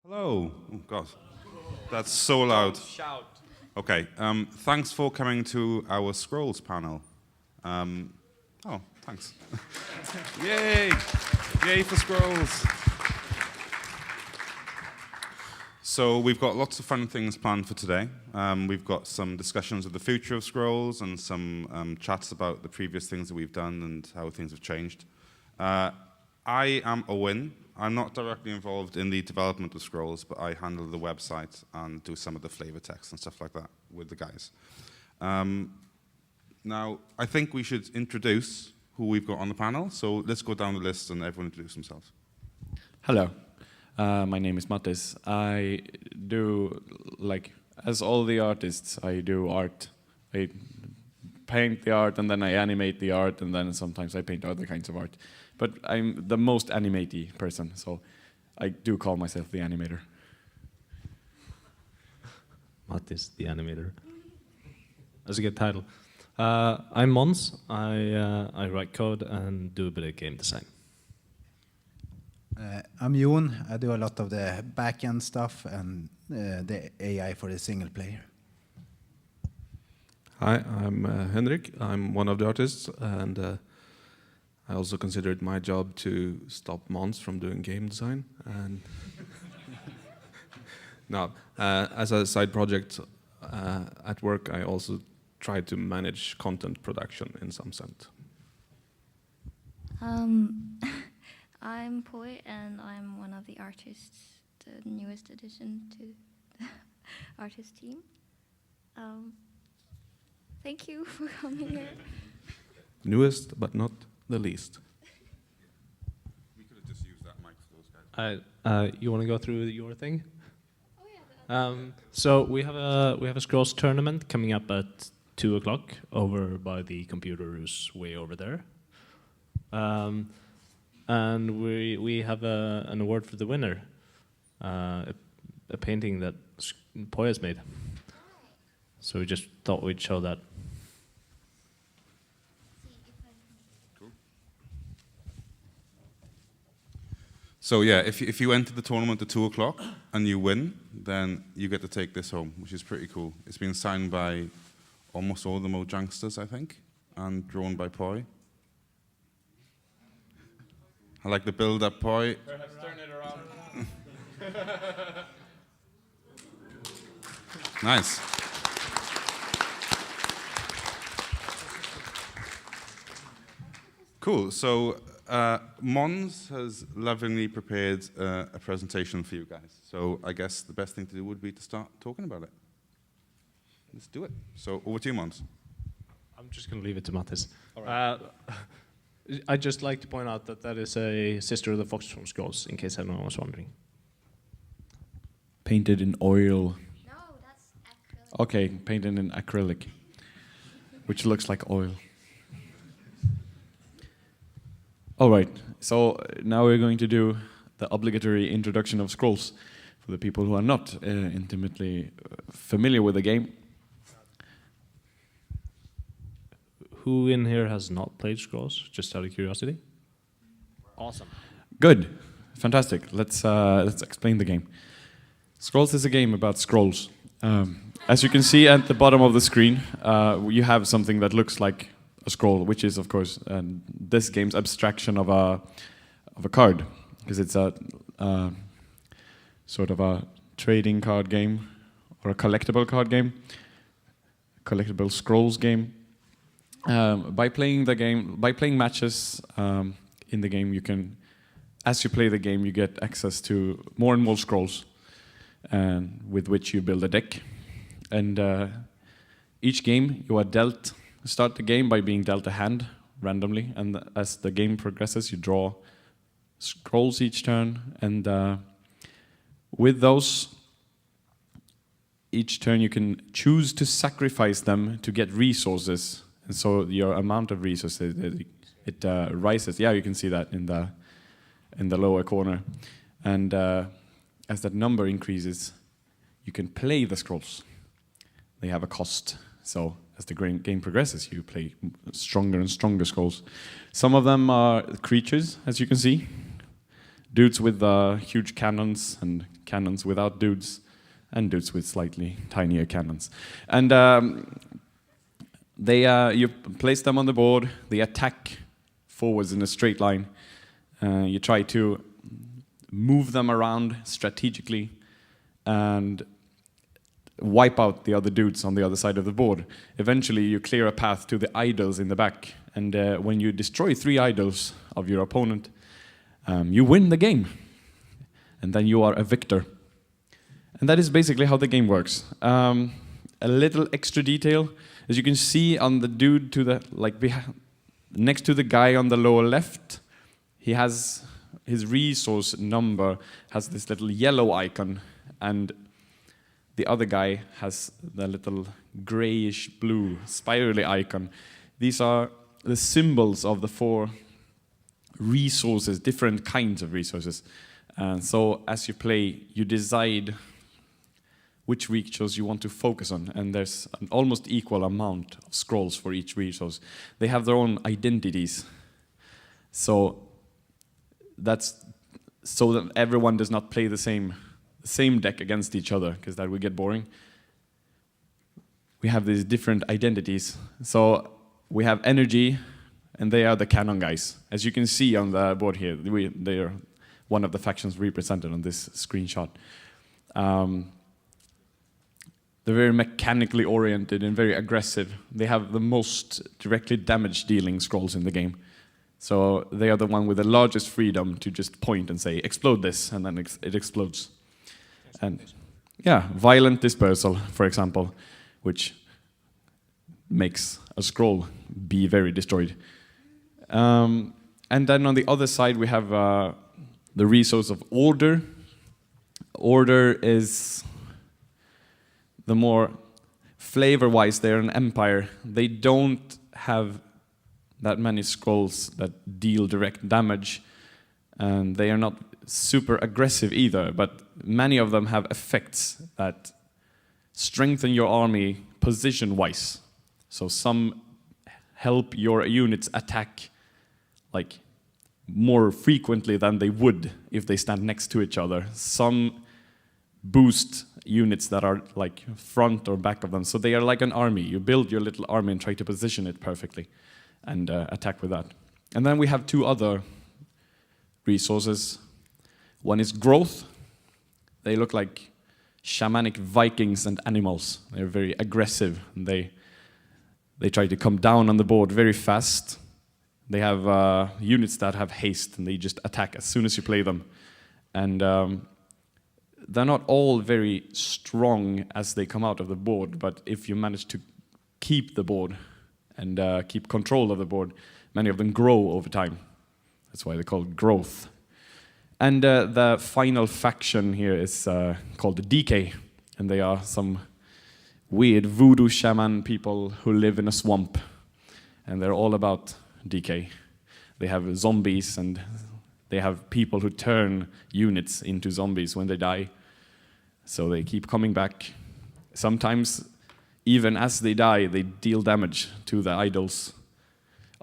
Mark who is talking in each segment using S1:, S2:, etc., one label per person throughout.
S1: Hello. Oh God, that's so loud.
S2: Shout.
S1: Okay. Thanks for coming to our Scrolls panel. Oh, thanks. Yay! Yay for Scrolls. So we've got lots of fun things planned for today. We've got some discussions of the future of Scrolls and some chats about the previous things that we've done and how things have changed. I am Owen. I'm not directly involved in the development of Scrolls, but I handle the website and do some of the flavor text and stuff like that with the guys. Now, I think we should introduce who we've got on the panel. So let's go down the list and everyone introduce themselves.
S2: Hello, my name is Mattis. I do, as all the artists, I do art. I paint the art and then I animate the art and then sometimes I paint other kinds of art. But I'm the most animate-y person, so I do call myself the animator.
S3: Mattis, the animator. That's a good title. I'm Måns. I write code and do a bit of game design.
S4: I'm Jon. I do a lot of the back-end stuff and the AI for the single player.
S5: Hi, I'm Henrik. I'm one of the artists, and I also consider it my job to stop Måns from doing game design. And now, as a side project at work, I also try to manage content production in some sense.
S6: I'm Poi, and I'm one of the artists, the newest addition to the artist team. Thank you for coming here.
S5: Newest, but not the least.
S1: We could have just used that mic for those guys.
S3: You want to go through your thing?
S6: Oh yeah.
S3: So we have a Scrolls tournament coming up at 2 o'clock over by the computer who's way over there. And we have an award for the winner, a painting that Poi has made. So we just thought we'd show that.
S1: So yeah, if you enter the tournament at 2 o'clock and you win, then you get to take this home, which is pretty cool. It's been signed by almost all the Mojangsters, I think, and drawn by Poi. I like the build-up, Poi.
S2: Turn it around.
S1: Nice. Cool. So Måns has lovingly prepared a presentation for you guys. So I guess the best thing to do would be to start talking about it. Let's do it. So over to you, Måns.
S3: I'm just going to leave it to Mattis. I'd just like to point out that that is a sister of the Fox from Scrolls, in case anyone was wondering.
S2: Painted in oil.
S6: No, that's acrylic.
S2: Okay, painted in acrylic, which looks like oil. All right, so now we're going to do the obligatory introduction of Scrolls for the people who are not intimately familiar with the game.
S3: Who in here has not played Scrolls, just out of curiosity? Awesome.
S2: Good, fantastic. Let's explain the game. Scrolls is a game about scrolls. As you can see at the bottom of the screen, you have something that looks like a scroll, which is, of course, this game's abstraction of a card, because it's a sort of a trading card game or a collectible card game, collectible scrolls game. By playing matches in the game, you can, as you play the game, you get access to more and more scrolls, with which you build a deck. And each game you are start the game by being dealt a hand randomly, and as the game progresses, you draw scrolls each turn, and with those, each turn you can choose to sacrifice them to get resources. And so your amount of resources, it rises. Yeah, you can see that in the lower corner. And as that number increases, you can play the scrolls. They have a cost. So as the game progresses, you play stronger and stronger scrolls. Some of them are creatures, as you can see. dudes with huge cannons and cannons without dudes, and dudes with slightly tinier cannons. And you place them on the board, they attack forwards in a straight line. You try to move them around strategically and wipe out the other dudes on the other side of the board. Eventually you clear a path to the idols in the back, and when you destroy 3 idols of your opponent, you win the game, and then you are a victor. And that is basically how the game works. A little extra detail, as you can see on the dude to the next to the guy on the lower left, he has his resource number has this little yellow icon, and the other guy has the little grayish blue spirally icon. These are the symbols of the 4 resources, different kinds of resources. And so as you play, you decide which resource you want to focus on, and there's an almost equal amount of scrolls for each resource. They have their own identities. So that's so that everyone does not play the same deck against each other, because that would get boring. We have these different identities. So we have energy, and they are the cannon guys. As you can see on the board here, they are one of the factions represented on this screenshot. They're very mechanically oriented and very aggressive. They have the most directly damage-dealing scrolls in the game. So they are the one with the largest freedom to just point and say, explode this, and then it explodes. And yeah, violent dispersal, for example, which makes a scroll be very destroyed. And then on the other side, we have the resource of order. Order is the more flavor-wise, they're an empire. They don't have that many scrolls that deal direct damage, and they are not super aggressive either, but many of them have effects that strengthen your army position-wise. So some help your units attack like more frequently than they would if they stand next to each other. Some boost units that are like front or back of them. So they are like an army. You build your little army and try to position it perfectly and attack with that. And then we have 2 other resources. One is growth. They look like shamanic Vikings and animals. They're very aggressive, and they try to come down on the board very fast. They have units that have haste, and they just attack as soon as you play them. And they're not all very strong as they come out of the board, but if you manage to keep the board and keep control of the board, many of them grow over time. That's why they're called growth. And the final faction here is called the DK, and they are some weird voodoo shaman people who live in a swamp, and they're all about DK. They have zombies, and they have people who turn units into zombies when they die. So they keep coming back. Sometimes, even as they die, they deal damage to the idols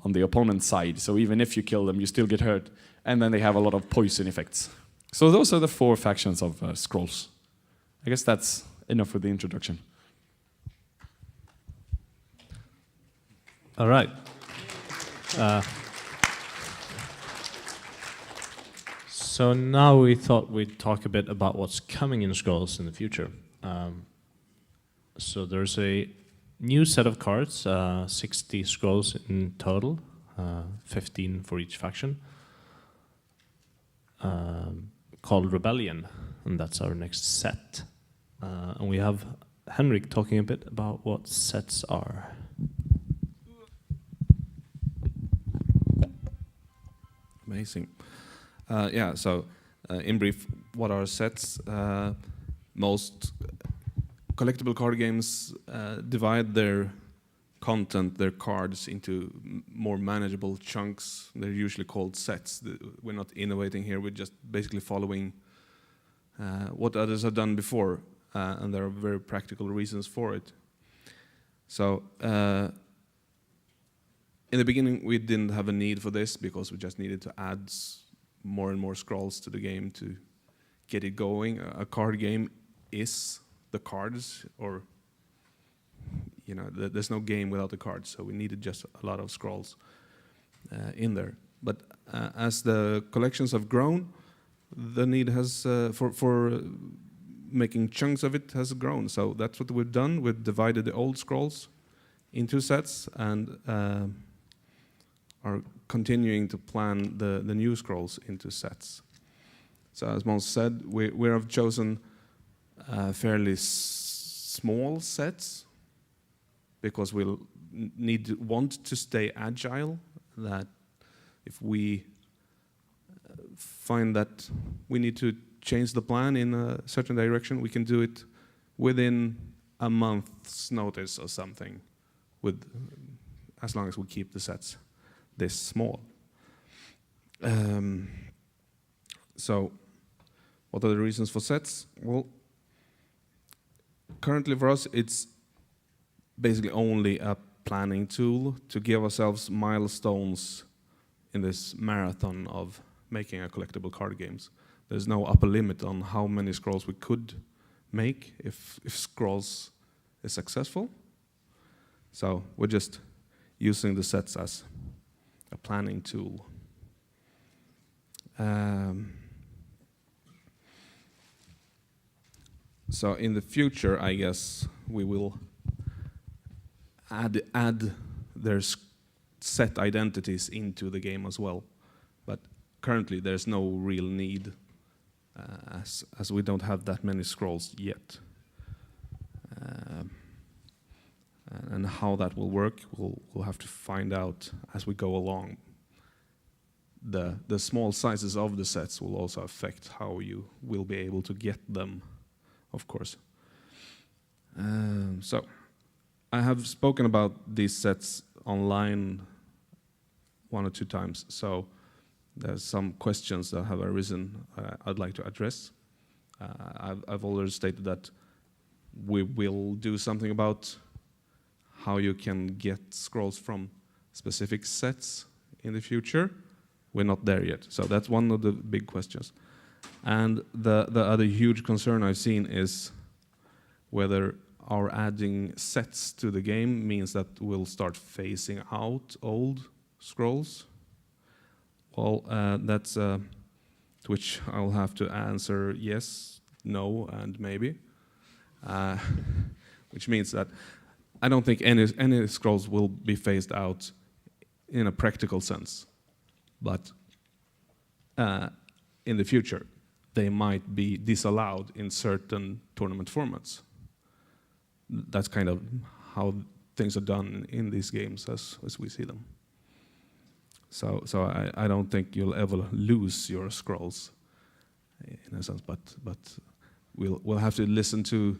S2: on the opponent's side. So even if you kill them, you still get hurt. And then they have a lot of poison effects. So those are the 4 factions of scrolls. I guess that's enough for the introduction.
S3: All right. So now we thought we'd talk a bit about what's coming in Scrolls in the future. So there's a new set of cards, 60 Scrolls in total, 15 for each faction, called Rebellion, and that's our next set. And we have Henrik talking a bit about what sets are.
S5: Amazing. Yeah, so in brief, what are sets? Most collectible card games divide their content, their cards, into more manageable chunks. They're usually called sets. We're not innovating here, we're just basically following what others have done before, and there are very practical reasons for it. So in the beginning, we didn't have a need for this because we just needed to add more and more scrolls to the game to get it going. A card game is the cards, or there's no game without the cards, so we needed just a lot of scrolls in there. But as the collections have grown, the need has for making chunks of it has grown. So that's what we've done. We've divided the old scrolls into sets and are continuing to plan the new scrolls into sets. So as Måns said, we have chosen fairly small sets because we'll want to stay agile. That if we find that we need to change the plan in a certain direction, we can do it within a month's notice or something, as long as we keep the sets this small. So what are the reasons for sets? Well, currently for us it's basically only a planning tool to give ourselves milestones in this marathon of making a collectible card games. There's no upper limit on how many scrolls we could make if scrolls is successful. So we're just using the sets as a planning tool. So in the future, I guess we will add their set identities into the game as well. But currently, there's no real need, as we don't have that many scrolls yet. And how that will work, we'll have to find out as we go along. The small sizes of the sets will also affect how you will be able to get them, of course. So I have spoken about these sets online 1 or 2 times, so there's some questions that have arisen I'd like to address. I've already stated that we will do something about how you can get scrolls from specific sets in the future. We're not there yet, so that's one of the big questions. And the other huge concern I've seen is whether our adding sets to the game means that we'll start phasing out old scrolls. Well, that's to which I'll have to answer yes, no, and maybe. Which means that I don't think any scrolls will be phased out in a practical sense. But in the future, they might be disallowed in certain tournament formats. That's kind of how things are done in these games as we see them. So I don't think you'll ever lose your scrolls, in a sense. But we'll have to listen to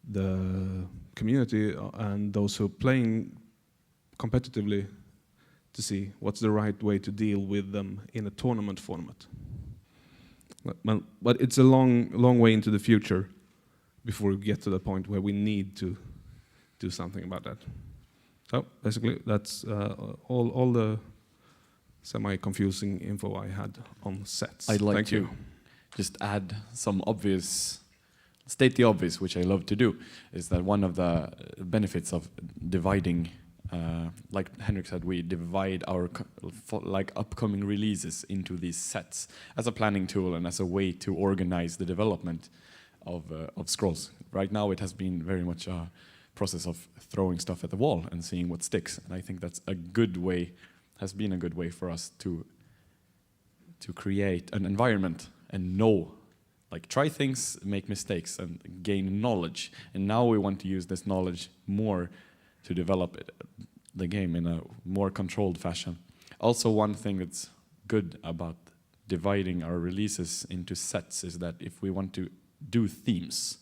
S5: the community and those who are playing competitively to see what's the right way to deal with them in a tournament format. But it's a long way into the future before we get to the point where we need to do something about that. So basically, that's all the semi-confusing info I had on sets.
S2: I'd like
S5: Thank
S2: to
S5: you.
S2: just add some state the obvious, which I love to do, is that one of the benefits of dividing, like Henrik said, we divide our upcoming releases into these sets as a planning tool and as a way to organize the development of scrolls. Right now it has been very much a process of throwing stuff at the wall and seeing what sticks, and I think that's a good way, has been a good way for us to create an environment and know, like, try things, make mistakes, and gain knowledge. And now we want to use this knowledge more to develop the game in a more controlled fashion. Also, one thing that's good about dividing our releases into sets is that if we want to do themes,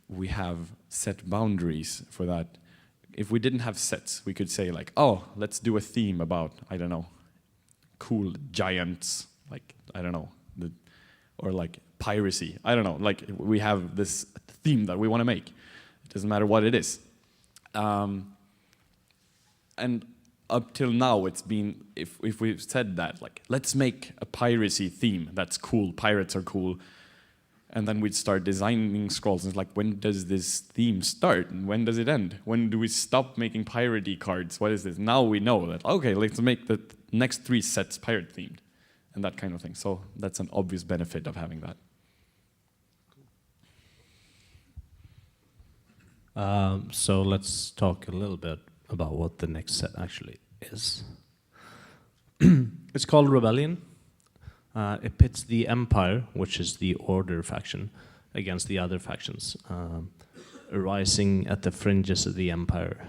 S2: we have set boundaries for that. If we didn't have sets, we could say like, oh, let's do a theme about, I don't know, cool giants, like, I don't know, or like piracy. I don't know, like we have this theme that we want to make. It doesn't matter what it is. And up till now, it's been, if we've said that, like, let's make a piracy theme, that's cool, pirates are cool, and then we'd start designing scrolls, and it's like, when does this theme start, and when does it end? When do we stop making piratey cards? What is this? Now we know that, okay, let's make the next 3 sets pirate themed, and that kind of thing. So that's an obvious benefit of having that.
S3: So let's talk a little bit about what the next set actually is. It's called Rebellion. It pits the Empire, which is the Order faction, against the other factions, arising at the fringes of the Empire.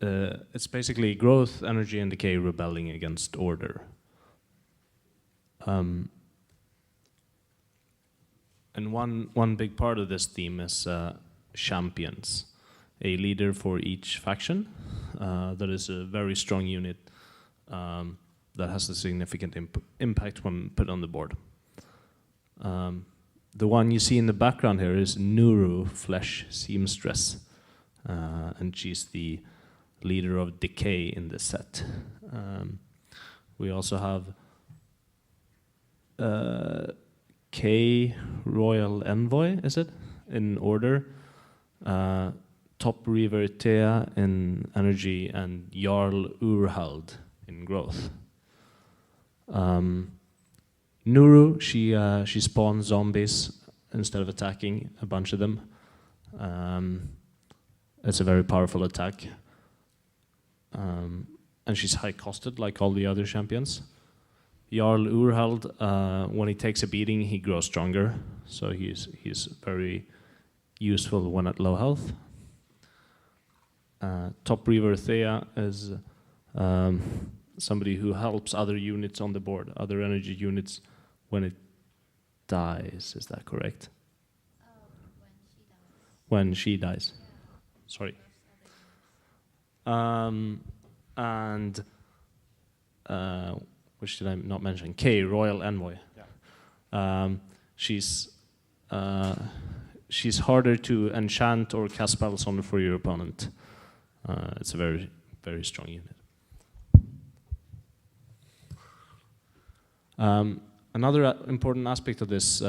S3: It's basically growth, energy, and decay rebelling against order. And one big part of this theme is champions, a leader for each faction that is a very strong unit that has a significant impact when put on the board. The one you see in the background here is Nuru, Flesh Seamstress, and she's the leader of decay in this set. We also have K Royal Envoy, is it? In order. Top Reaver Thea in energy, and Jarl Urhald in growth. Nuru, she spawns zombies instead of attacking a bunch of them. It's a very powerful attack. And she's high-costed like all the other champions. Jarl Urhald, when he takes a beating, he grows stronger, so he's very useful when at low health. Top Reaver Thea is somebody who helps other units on the board, other energy units, when it dies. Is that correct? When she dies. Yeah. Sorry. And which did I not mention? K, Royal Envoy. Yeah. She's harder to enchant or cast spells on for your opponent. It's a very, very strong unit. Another important aspect of this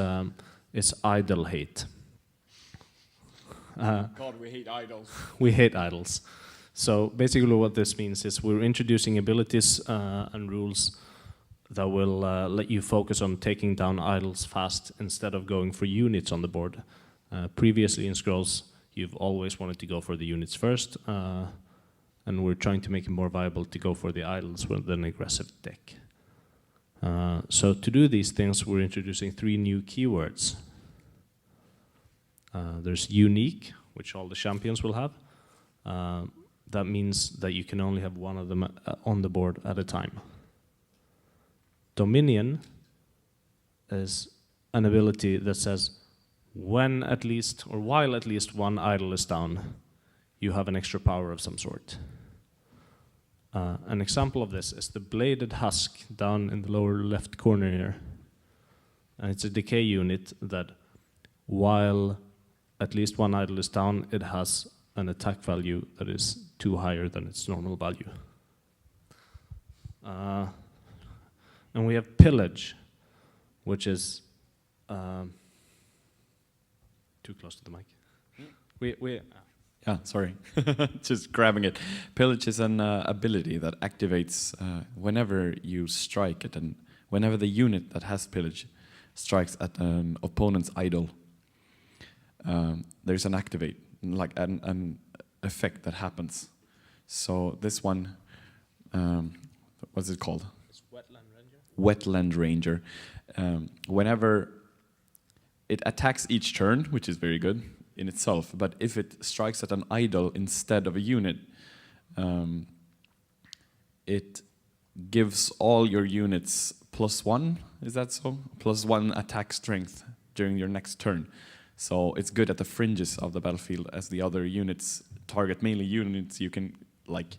S3: is idle hate.
S2: God, we hate idols.
S3: We hate idols. So basically what this means is we're introducing abilities and rules that will let you focus on taking down idols fast instead of going for units on the board. Previously in Scrolls, you've always wanted to go for the units first, and we're trying to make it more viable to go for the idols with an aggressive deck. So to do these things, we're introducing 3 new keywords. There's unique, which all the champions will have. That means that you can only have one of them on the board at a time. Dominion is an ability that says when at least, or while at least one idol is down, you have an extra power of some sort. An example of this is the Bladed Husk down in the lower left corner here. And it's a decay unit that while at least one idol is down, it has an attack value that is 2 higher than its normal value. And we have Pillage, which is too close to the mic.
S2: Yeah, sorry, just grabbing it. Pillage is an ability that activates whenever you strike at whenever the unit that has Pillage strikes at an opponent's idol. There's an activate, like an effect that happens. So this one, what's it called?
S3: It's Wetland Ranger.
S2: Wetland Ranger. Whenever it attacks each turn, which is very good in itself, but if it strikes at an idol instead of a unit, it gives all your units +1, is that so? +1 attack strength during your next turn. So it's good at the fringes of the battlefield, as the other units target mainly units. You can like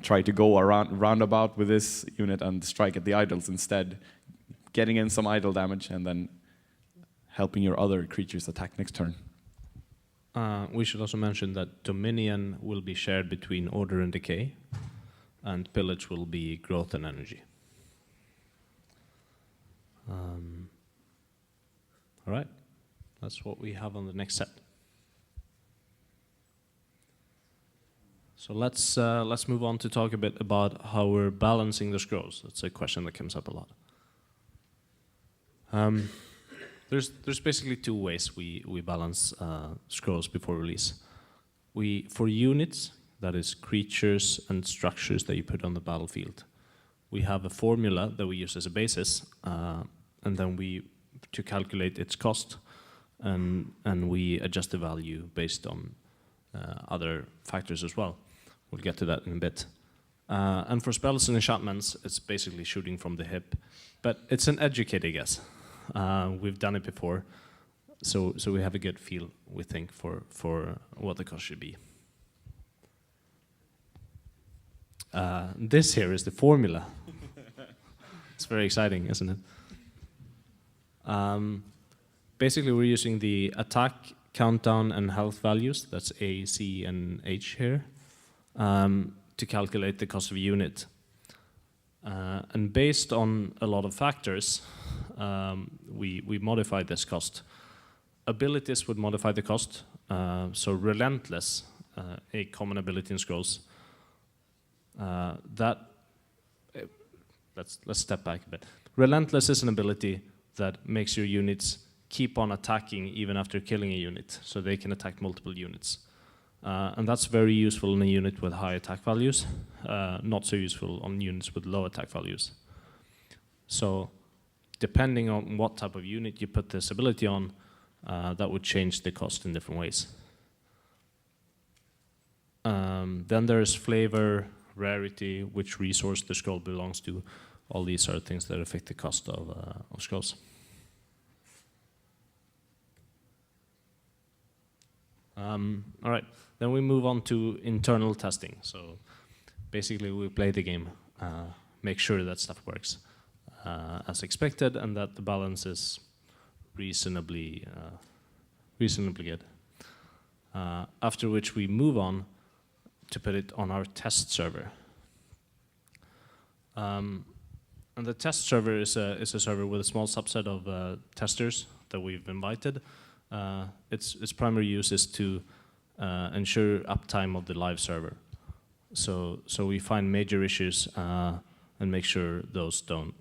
S2: try to go around roundabout with this unit and strike at the idols instead, getting in some idol damage and then helping your other creatures attack next turn.
S3: We should also mention that Dominion will be shared between Order and Decay, and Pillage will be Growth and Energy. All right, that's what we have on the next set. So let's move on to talk a bit about how we're balancing the scrolls. That's a question that comes up a lot. There's basically two ways we balance scrolls before release. For units, that is creatures and structures that you put on the battlefield, we have a formula that we use as a basis, and then to calculate its cost, and we adjust the value based on other factors as well. We'll get to that in a bit. And for spells and enchantments, it's basically shooting from the hip, but it's an educated guess. We've done it before, so we have a good feel, we think, for what the cost should be. This here is the formula. It's very exciting, isn't it? Basically, we're using the attack, countdown, and health values, that's A, C, and H here, to calculate the cost of a unit. And based on a lot of factors, we modify this cost. Abilities would modify the cost. So Relentless, a common ability in Scrolls, let's step back a bit. Relentless is an ability that makes your units keep on attacking even after killing a unit, so they can attack multiple units. And that's very useful in a unit with high attack values, not so useful on units with low attack values. So depending on what type of unit you put this ability on, that would change the cost in different ways. Then there's flavor, rarity, which resource the scroll belongs to. All these are things that affect the cost of scrolls. All right, then we move on to internal testing. So basically we play the game, make sure that stuff works as expected and that the balance is reasonably good. After which we move on to put it on our test server. And the test server is a server with a small subset of testers that we've invited. Its primary use is to ensure uptime of the live server. So we find major issues and make sure those don't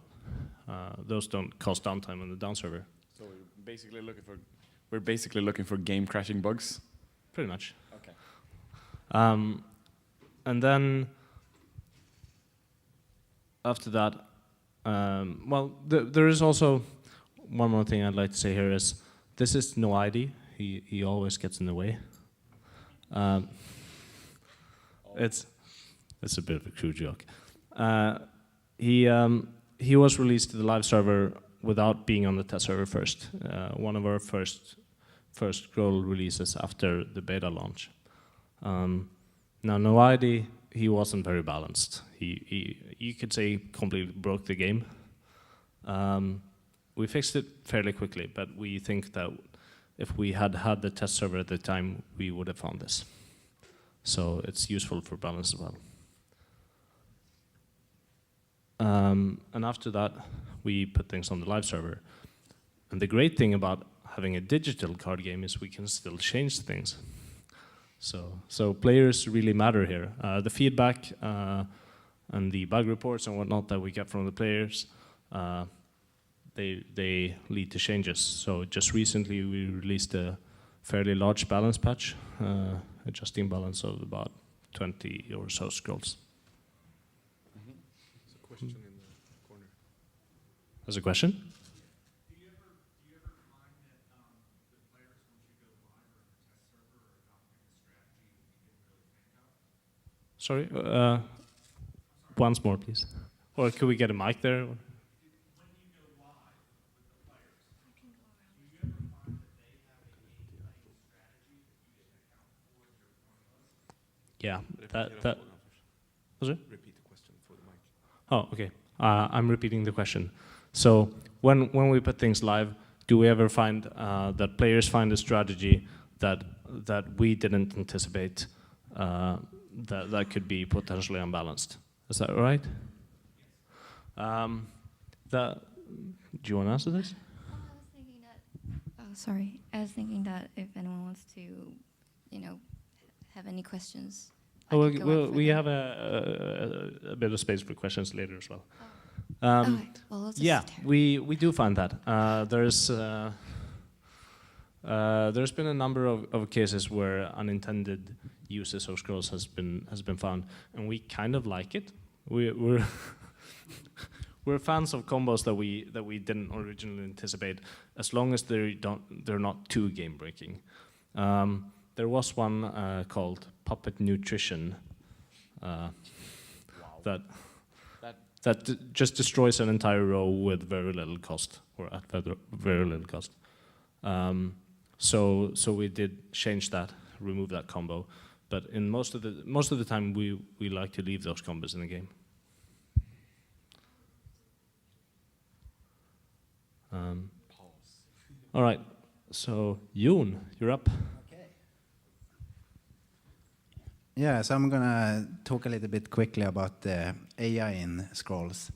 S3: cause downtime on the down server.
S2: So we're basically looking for game crashing bugs.
S3: Pretty much.
S2: Okay.
S3: And then after that, there is also one more thing I'd like to say here is this is no ID. He always gets in the way. It's a bit of a crude joke. He was released to the live server without being on the test server first. One of our first scroll releases after the beta launch. Now, no ID, he wasn't very balanced. You could say completely broke the game. We fixed it fairly quickly, but we think that if we had had the test server at the time, we would have found this. So it's useful for balance as well. And after that, we put things on the live server. And the great thing about having a digital card game is we can still change things. So players really matter here. The feedback and the bug reports and whatnot that we get from the players, they lead to changes. So just recently we released a fairly large balance patch, adjusting balance of about 20 or so scrolls.
S5: There's a question in the corner.
S3: There's a question?
S7: Do you ever find that the players, once you go live or in the test server, are adopting a strategy that you didn't really think of?
S3: Sorry, once more, please. Or could we get a mic there?
S7: When you go live with the players, do you ever find that they have a game-playing strategy that you didn't account for in your formulas?
S3: Yeah, that was it?
S5: Repeat the question for the mic.
S3: Oh, okay. I'm repeating the question. So when we put things live, do we ever find that players find a strategy that we didn't anticipate that could be potentially unbalanced. Is that right? Do you want to answer this?
S6: I was thinking that. Oh, sorry. I was thinking that if anyone wants to, have any questions.
S3: We have a bit of space for questions later as well.
S6: Okay. Well, let's
S3: Yeah,
S6: just
S3: we do find that there's been a number of cases where unintended uses of scrolls has been found, and we kind of like it. We're we're fans of combos that we didn't originally anticipate, as long as they're not too game breaking. There was one called Puppet Nutrition that just destroys an entire row with very little cost, or at very little cost. So we did change that, remove that combo, but in most of the time we like to leave those combos in the game. All right, so Jon, you're up.
S4: Yeah, so I'm gonna talk a little bit quickly about the AI in Scrolls.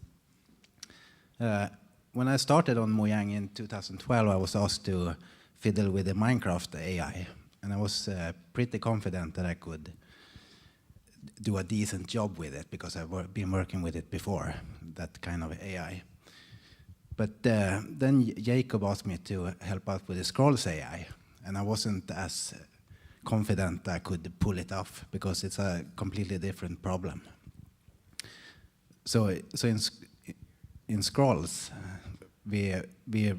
S4: When I started on Mojang in 2012, I was asked to fiddle with the Minecraft AI, and I was pretty confident that I could do a decent job with it because I've been working with it before, that kind of AI. But then Jacob asked me to help out with the Scrolls AI, and I wasn't as confident I could pull it off because it's a completely different problem. So in Scrolls, we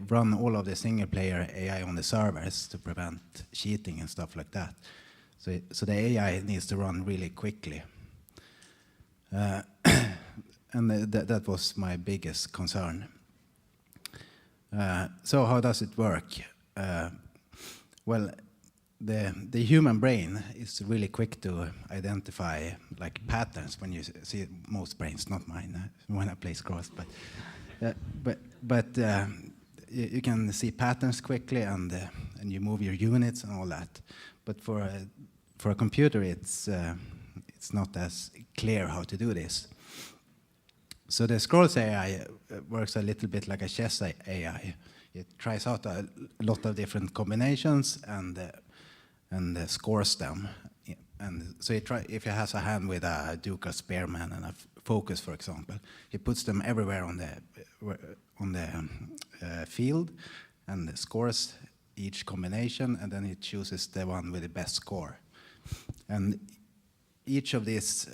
S4: run all of the single-player AI on the servers to prevent cheating and stuff like that. So the AI needs to run really quickly. And that was my biggest concern. So how does it work? Well, the human brain is really quick to identify like patterns when you see most brains, not mine, when I play Scrolls, but you can see patterns quickly and you move your units and all that. But for a computer, it's not as clear how to do this. So the Scrolls AI works a little bit like a chess AI. It tries out a lot of different combinations and scores them. And so if it has a hand with a Duke or Spearman and a focus, for example, he puts them everywhere on the field and scores each combination, and then he chooses the one with the best score. And each of these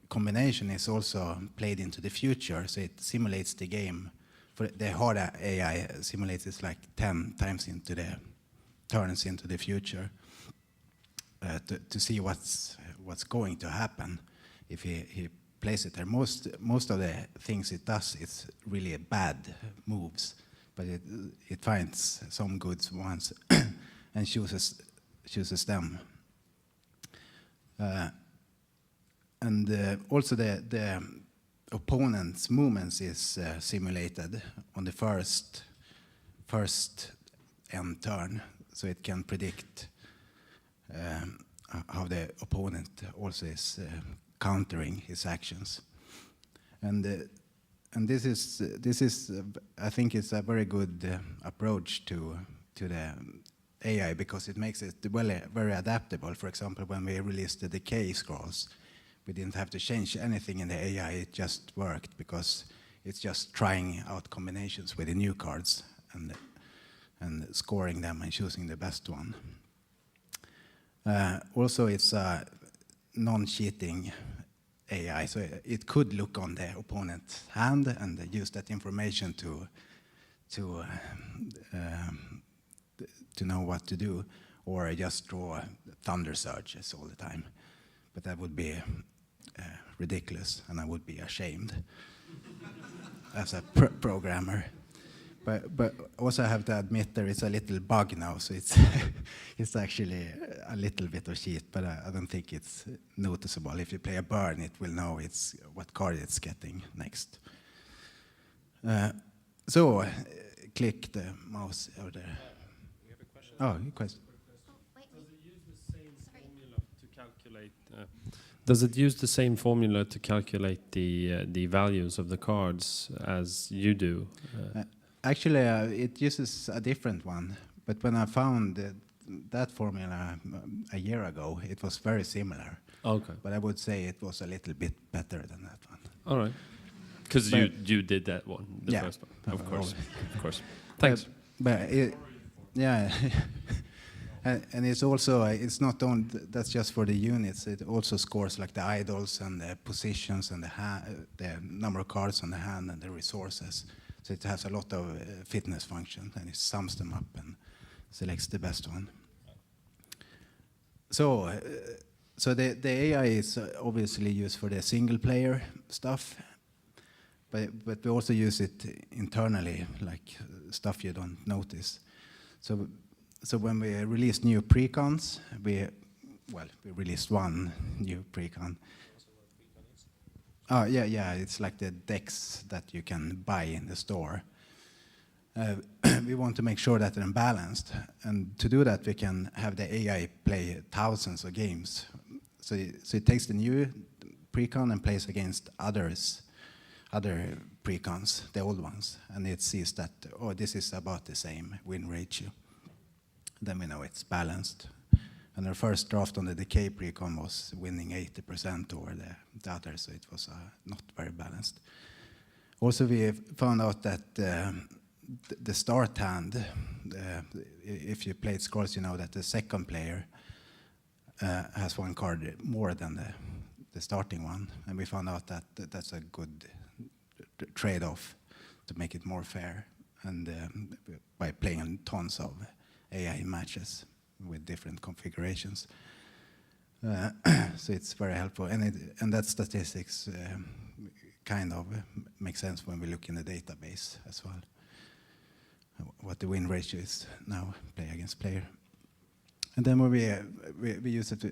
S4: combination is also played into the future, so it simulates the game. For the hard AI simulates it like 10 times turns into the future to see what's going to happen if he plays it there. Most of the things it does, it's really bad moves, but it finds some good ones and chooses them. And also the opponent's movements is simulated on the first end turn, so it can predict how the opponent also is countering his actions. And this is I think it's a very good approach to the AI, because it makes it very adaptable. For example, when we released the Decay Scrolls, we didn't have to change anything in the AI, it just worked because it's just trying out combinations with the new cards and scoring them and choosing the best one. Also, it's a non-cheating AI, so it could look on the opponent's hand and use that information to know what to do, or just draw thunder surges all the time. But that would be ridiculous, and I would be ashamed as a programmer. But also I have to admit there is a little bug now, so it's actually a little bit of cheat, but I don't think it's noticeable. If you play a burn, it will know what card it's getting next. So click the mouse over there.
S3: We have a question.
S4: Oh, question.
S6: Wait.
S8: calculate? Does it use the same formula to calculate the values of the cards as you do?
S4: Actually, it uses a different one. But when I found that formula a year ago, it was very similar.
S8: Okay.
S4: But I would say it was a little bit better than that one.
S8: All right. Because you did that one, the
S4: Yeah.
S8: first one. Of course. Of course. Thanks.
S4: But yeah. And it's also, it's not only, that's just for the units, it also scores like the idols and the positions and the number of cards on the hand and the resources. So it has a lot of fitness functions, and it sums them up and selects the best one. So the AI is obviously used for the single player stuff, but we also use it internally, like stuff you don't notice. So when we released new precons, we released one new precon. Oh yeah, it's like the decks that you can buy in the store. We want to make sure that they're balanced, and to do that we can have the AI play thousands of games. So it takes the new precon and plays against other precons, the old ones, and it sees that, oh, this is about the same win ratio. Then we know it's balanced. And our first draft on the decay precon was winning 80% over the others, so it was not very balanced. Also, we found out that the start hand, if you played scrolls, you know that the second player has one card more than the starting one, and we found out that that's a good trade-off to make it more fair, and by playing tons of AI matches with different configurations. So it's very helpful, and that statistics kind of makes sense when we look in the database as well, what the win ratio is now, player against player. And then when we use it,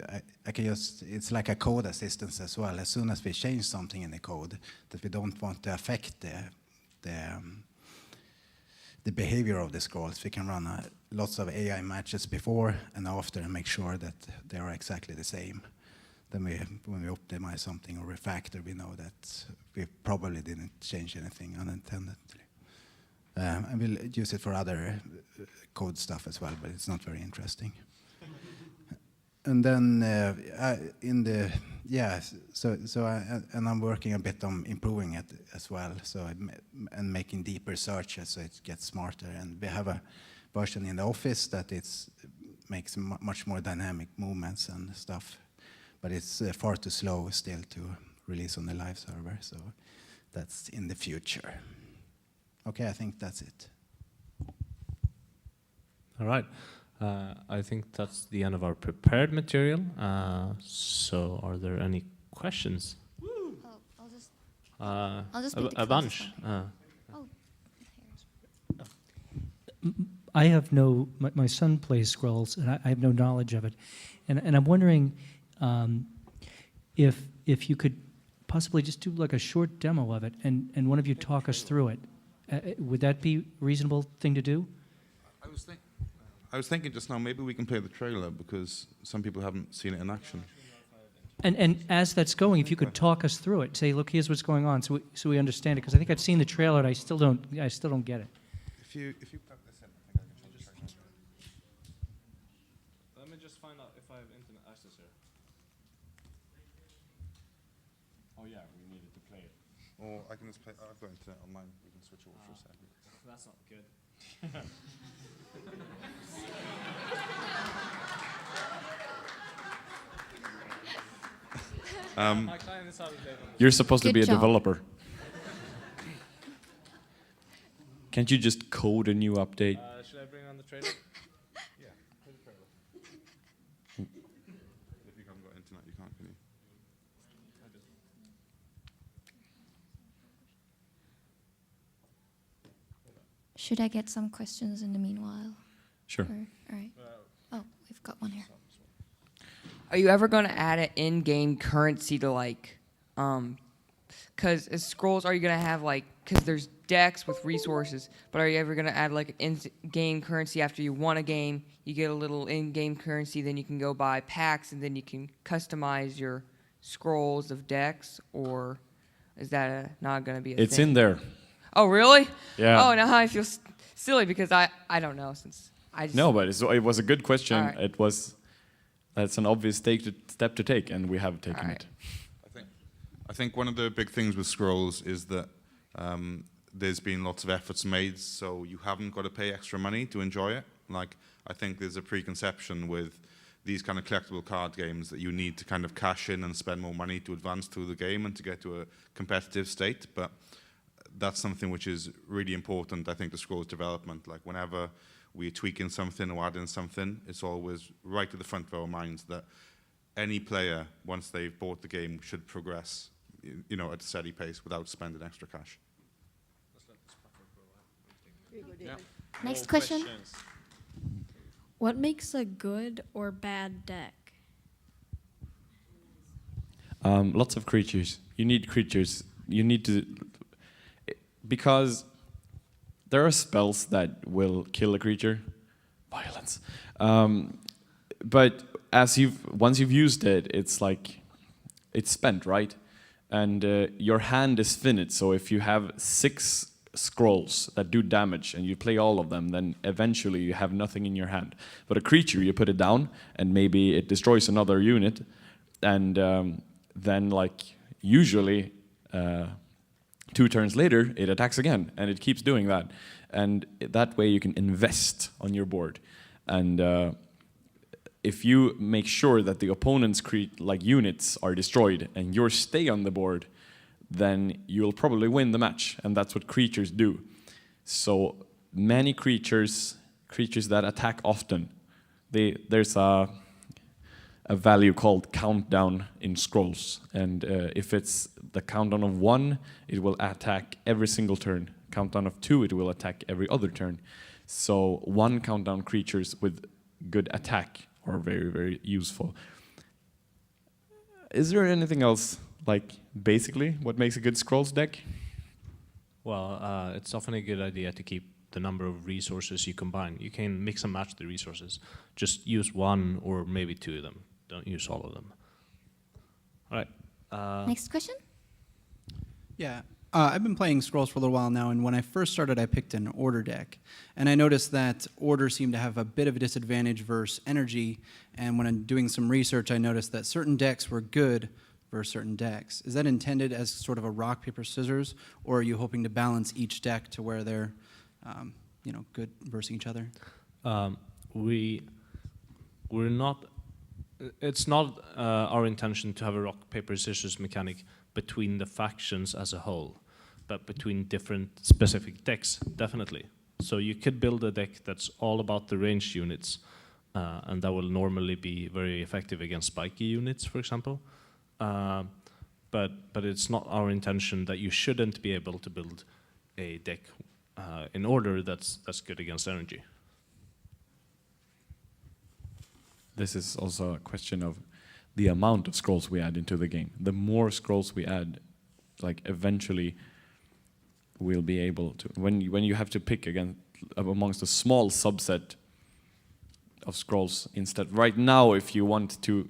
S4: it's like a code assistance as well. As soon as we change something in the code that we don't want to affect the behavior of the scrolls, we can run lots of AI matches before and after and make sure that they are exactly the same. Then when we optimize something or refactor, we know that we probably didn't change anything unintendedly. And we'll use it for other code stuff as well, but it's not very interesting. And then and I'm working a bit on improving it as well, and making deeper searches so it gets smarter. And we have a version in the office that makes much more dynamic movements and stuff, but it's far too slow still to release on the live server. So that's in the future. Okay, I think that's it.
S3: All right. I think that's the end of our prepared material. So are there any questions?
S6: Oh, I'll just make the
S3: a bunch.
S9: I have my son plays Scrolls, and I have no knowledge of it. And I'm wondering if you could possibly just do like a short demo of it, and one of you talk us through it. Would that be a reasonable thing to do?
S1: I was thinking just now, maybe we can play the trailer because some people haven't seen it in action.
S9: And as that's going, if you could talk us through it, say, look, here's what's going on, so we understand it. Because I think I've seen the trailer, and I still don't get it.
S1: If you plug this in, I think I can change the trailer.
S3: Let me just find out if I have internet access here.
S2: Oh yeah, we needed to play it.
S1: Or I can just play. I've got internet on mine. We can switch over for a second.
S3: That's not good. My client is out of date.
S2: You're supposed to
S6: Good
S2: be a
S6: job.
S2: developer. Can't you just code a new update?
S3: Should I bring on the trailer?
S1: Yeah, play the trailer. If you haven't got internet, you can't, can you?
S6: Should I get some questions in the meanwhile?
S2: Sure.
S6: All right. Oh, we've got one here.
S10: Are you ever going to add an in-game currency to Because as scrolls, are you gonna have like? Because there's decks with resources, but are you ever gonna add like in-game currency after you won a game? You get a little in-game currency, then you can go buy packs, and then you can customize your scrolls of decks, or is that not gonna be a
S2: It's
S10: thing?
S2: in there.
S10: Oh really?
S2: Yeah.
S10: Oh, now I feel silly because I don't know since I just
S2: No, but it was a good question.
S10: All right.
S2: That's an obvious step to take, and we have taken
S10: All right.
S2: it.
S1: I think one of the big things with scrolls is that there's been lots of efforts made, so you haven't got to pay extra money to enjoy it. Like, I think there's a preconception with these kind of collectible card games that you need to kind of cash in and spend more money to advance through the game and to get to a competitive state. But that's something which is really important, I think, to Scrolls development. Like, whenever we're tweaking something or adding something, it's always right to the front of our minds that any player, once they've bought the game, should progress, you know, at a steady pace without spending extra cash.
S6: Next question.
S11: What makes a good or bad deck?
S2: Lots of creatures. You need creatures. You need to... Because there are spells that will kill a creature. Violence. But once you've used it, it's like... It's spent, right? And your hand is finite, so if you have 6 scrolls that do damage and you play all of them, then eventually you have nothing in your hand. But a creature, you put it down and maybe it destroys another unit, and then like usually 2 turns later it attacks again, and it keeps doing that. And that way you can invest on your board. And if you make sure that the opponent's units are destroyed and yours stay on the board, then you'll probably win the match, and that's what creatures do. So many creatures that attack often, there's a value called countdown in scrolls, and if it's the countdown of 1, it will attack every single turn. Countdown of 2, it will attack every other turn. So 1 countdown creatures with good attack are very, very useful. Is there anything else? Like, basically, what makes a good scrolls deck?
S3: Well, it's often a good idea to keep the number of resources you combine. You can mix and match the resources. Just use 1 or maybe 2 of them. Don't use all of them. All right.
S6: Next question.
S12: Yeah, I've been playing Scrolls for a little while now, and when I first started, I picked an Order deck. And I noticed that Order seemed to have a bit of a disadvantage versus Energy, and when I'm doing some research, I noticed that certain decks were good for certain decks. Is that intended as sort of a rock, paper, scissors, or are you hoping to balance each deck to where they're, good versus each other?
S3: We're not. It's not our intention to have a rock, paper, scissors mechanic between the factions as a whole, but between different specific decks, definitely. So you could build a deck that's all about the ranged units, and that will normally be very effective against spiky units, for example. But it's not our intention that you shouldn't be able to build a deck in Order that's good against energy.
S2: This is also a question of the amount of scrolls we add into the game. The more scrolls we add, like eventually we'll be able to, when you have to pick again amongst a small subset of scrolls instead. Right now, if you want to,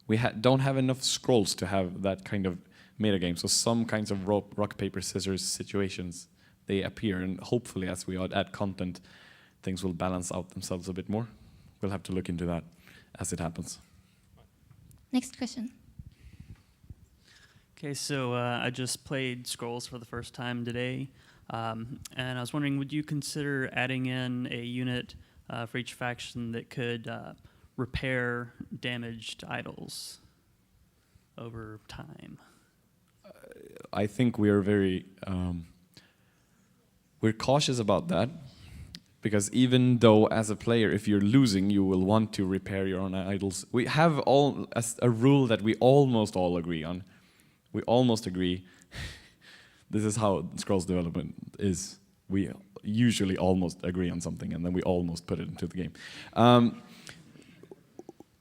S2: we don't have enough scrolls to have that kind of metagame. So some kinds of rock, paper, scissors situations, they appear, and hopefully as we add content, things will balance out themselves a bit more. We'll have to look into that as it happens.
S6: Next question.
S13: Okay, so I just played Scrolls for the first time today, and I was wondering, would you consider adding in a unit for each faction that could repair damaged idols over time?
S2: I think we are very we're cautious about that, because even though as a player, if you're losing, you will want to repair your own idols. We have a rule that we almost all agree on. We almost agree. This is how Scrolls development is. We usually almost agree on something, and then we almost put it into the game.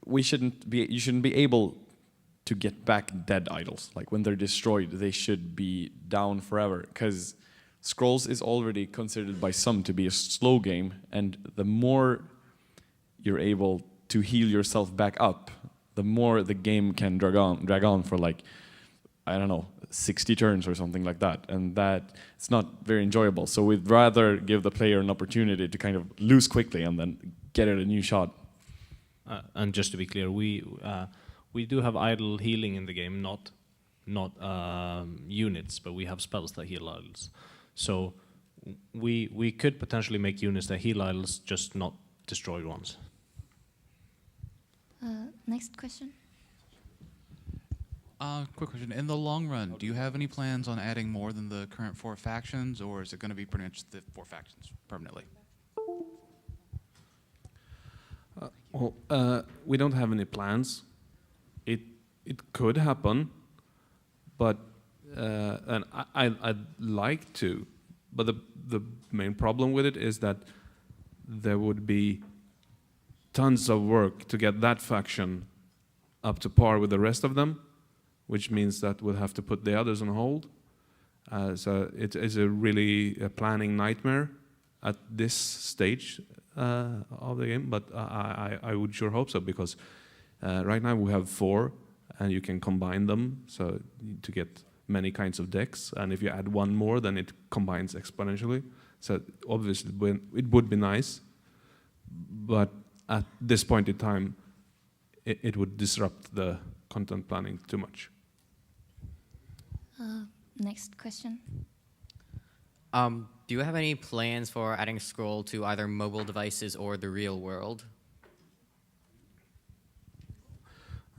S2: You shouldn't be able to get back dead idols. Like when they're destroyed, they should be down forever, because Scrolls is already considered by some to be a slow game, and the more you're able to heal yourself back up, the more the game can drag on for like, I don't know, 60 turns or something like that, and that it's not very enjoyable. So we'd rather give the player an opportunity to kind of lose quickly and then get it a new shot.
S3: And just to be clear, we do have idle healing in the game, not units, but we have spells that heal idols. So we could potentially make units that heal idols, just not destroyed ones.
S6: Next question.
S14: Quick question. In the long run, do you have any plans on adding more than the current 4 factions, or is it going to be pretty much the 4 factions permanently?
S5: We don't have any plans. It could happen, but and I'd like to, but the main problem with it is that there would be tons of work to get that faction up to par with the rest of them, which means that we'll have to put the others on hold. So it is a really a planning nightmare at this stage of the game, but I would sure hope so, because right now we have 4, and you can combine them so to get many kinds of decks, and if you add 1 more, then it combines exponentially. So obviously it would be nice, but at this point in time, it would disrupt the content planning too much.
S6: Next question.
S15: Do you have any plans for adding Scroll to either mobile devices or the real world?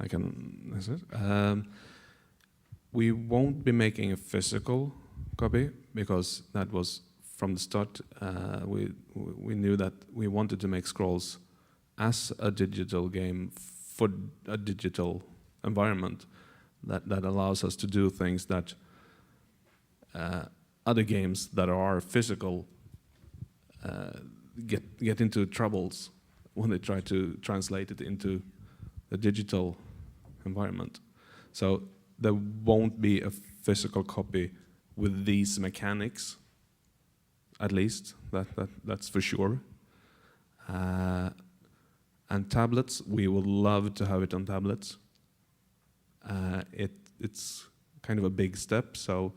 S5: I can. Is it? We won't be making a physical copy, because that was from the start. We knew that we wanted to make Scrolls as a digital game for a digital environment that allows us to do things that other games that are physical get into troubles when they try to translate it into the digital environment. So there won't be a physical copy with these mechanics, at least, that's for sure. And tablets, we would love to have it on tablets. It's kind of a big step, so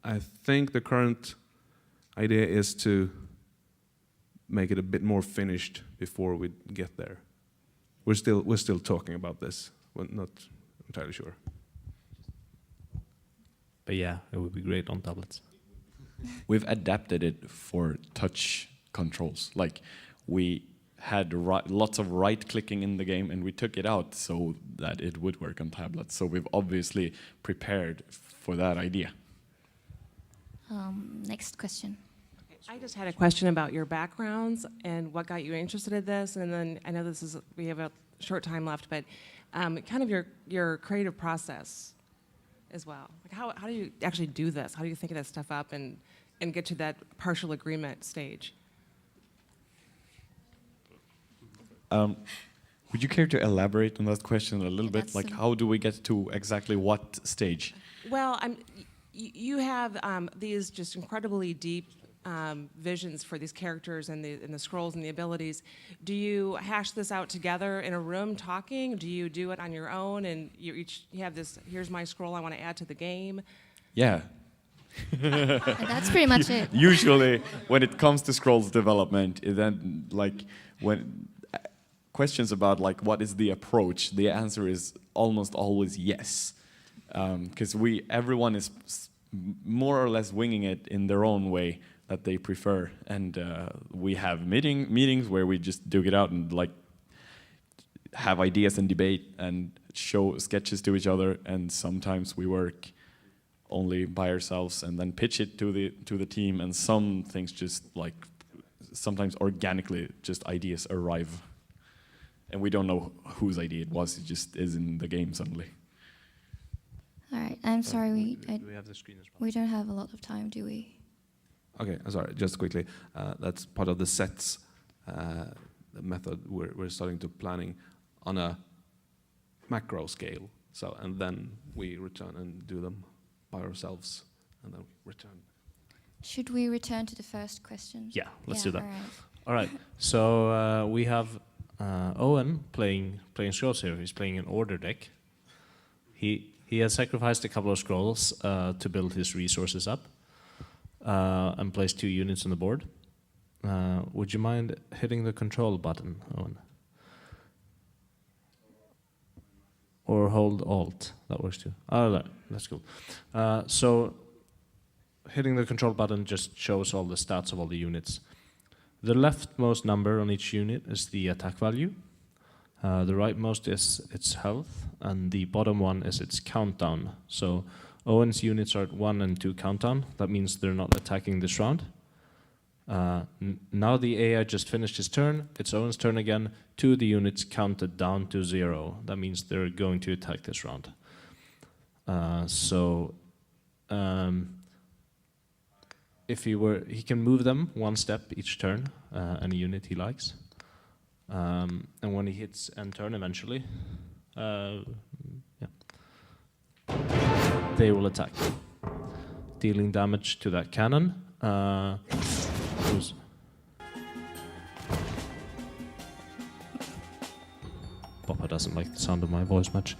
S5: I think the current idea is to make it a bit more finished before we get there. We're still talking about this. We're not entirely sure.
S3: But yeah, it would be great on tablets.
S2: We've adapted it for touch controls. Like, we had lots of right-clicking in the game, and we took it out so that it would work on tablets. So we've obviously prepared for that idea.
S6: Next question.
S16: I just had a question about your backgrounds and what got you interested in this, and then I know we have a short time left, but kind of your creative process as well. Like how do you actually do this? How do you think of that stuff up and get to that partial agreement stage?
S2: Would you care to elaborate on that question a little bit? Like, how do we get to exactly what stage?
S16: Well, you have these just incredibly deep visions for these characters and the scrolls and the abilities. Do you hash this out together in a room talking? Do you do it on your own and you have this, here's my scroll I want to add to the game?
S2: Yeah.
S6: That's pretty much it.
S2: Usually, when it comes to Scrolls development, then when questions about what is the approach, the answer is almost always yes, because everyone is more or less winging it in their own way that they prefer, and we have meetings where we just duke it out and have ideas and debate and show sketches to each other, and sometimes we work only by ourselves and then pitch it to the team, and some things just sometimes organically just ideas arrive, and we don't know whose idea it was. It just is in the game suddenly.
S6: All right, I'm sorry,
S3: we have the screen as well?
S6: We don't have a lot of time, do we?
S5: Okay, sorry, just quickly. That's part of the sets the method we're starting to planning on a macro scale. So, and then we return and do them by ourselves, and then we return.
S6: Should we return to the first question?
S3: Yeah, let's do that.
S6: All right.
S3: All right. So we have Owen playing scrolls here. He's playing an order deck. He has sacrificed a couple of scrolls to build his resources up, and placed 2 units on the board. Would you mind hitting the control button, Owen? Or hold Alt. That works too. Oh, that's cool. So hitting the control button just shows all the stats of all the units. The leftmost number on each unit is the attack value. The rightmost is its health, and the bottom one is its countdown. So Owen's units are at 1 and 2 countdown. That means they're not attacking this round. Now the AI just finished his turn. It's Owen's turn again. 2 of the units counted down to 0. That means they're going to attack this round. If he can move them 1 step each turn, any unit he likes. And when he hits end turn eventually, they will attack, dealing damage to that cannon. Papa doesn't like the sound of my voice much.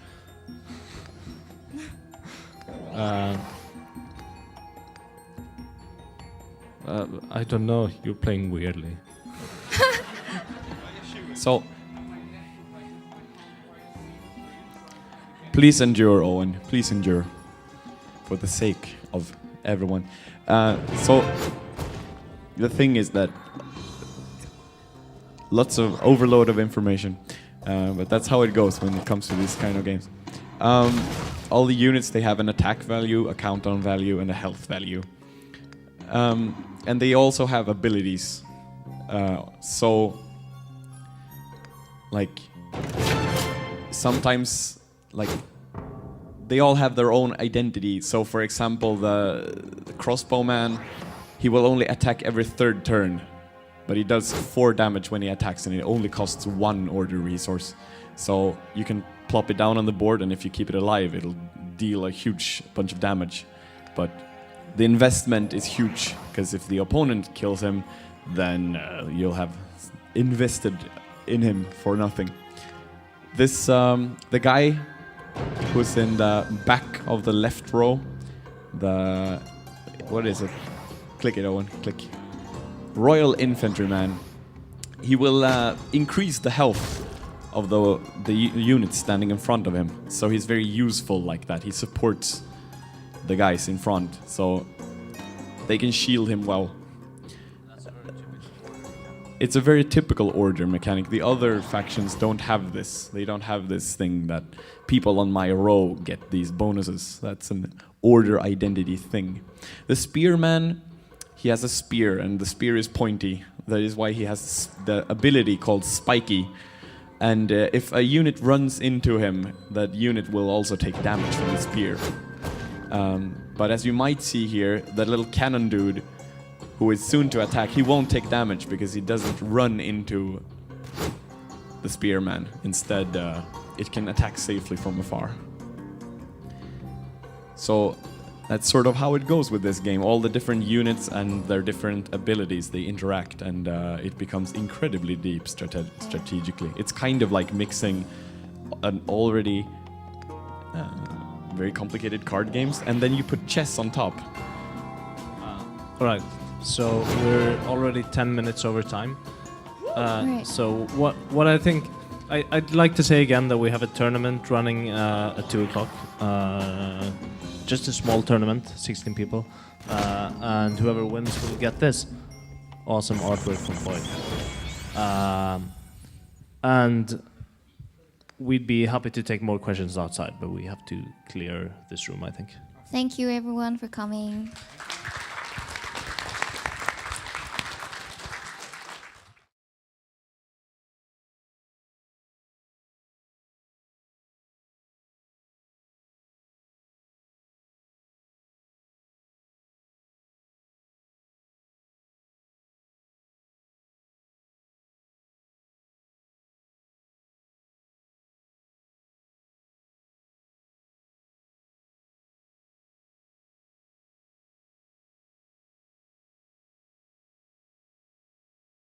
S3: I don't know, you're playing weirdly.
S2: So, please endure, Owen. Please endure, for the sake of everyone. So, the thing is that lots of overload of information, but that's how it goes when it comes to these kind of games. All the units, they have an attack value, a countdown value, and a health value. And they also have abilities. Like, sometimes, like, they all have their own identity. So, for example, the crossbowman, he will only attack every 3rd turn, but he does 4 damage when he attacks, and it only costs 1 order resource. So you can plop it down on the board, and if you keep it alive, it'll deal a huge bunch of damage. But the investment is huge, because if the opponent kills him, then you'll have invested in him for nothing. This, the guy who's in the back of the left row, what is it? Click it, Owen, click. Royal Infantryman. He will increase the health of the units standing in front of him. So he's very useful like that. He supports the guys in front, so they can shield him well. It's a very typical order mechanic. The other factions don't have this. They don't have this thing that people on my row get these bonuses. That's an order identity thing. The spearman, he has a spear, and the spear is pointy. That is why he has the ability called spiky. And if a unit runs into him, that unit will also take damage from the spear. But as you might see here, that little cannon dude, who is soon to attack, he won't take damage because he doesn't run into the spearman. Instead, it can attack safely from afar. So that's sort of how it goes with this game. All the different units and their different abilities, they interact, and it becomes incredibly deep strategically. It's kind of like mixing an already very complicated card games, and then you put chess on top.
S3: All right. So we're already 10 minutes over time.
S6: Right.
S3: So what I think, I'd like to say again that we have a tournament running at 2 o'clock. Just a small tournament, 16 people. And whoever wins will get this awesome artwork from Floyd. And we'd be happy to take more questions outside, but we have to clear this room, I think.
S6: Thank you, everyone, for coming.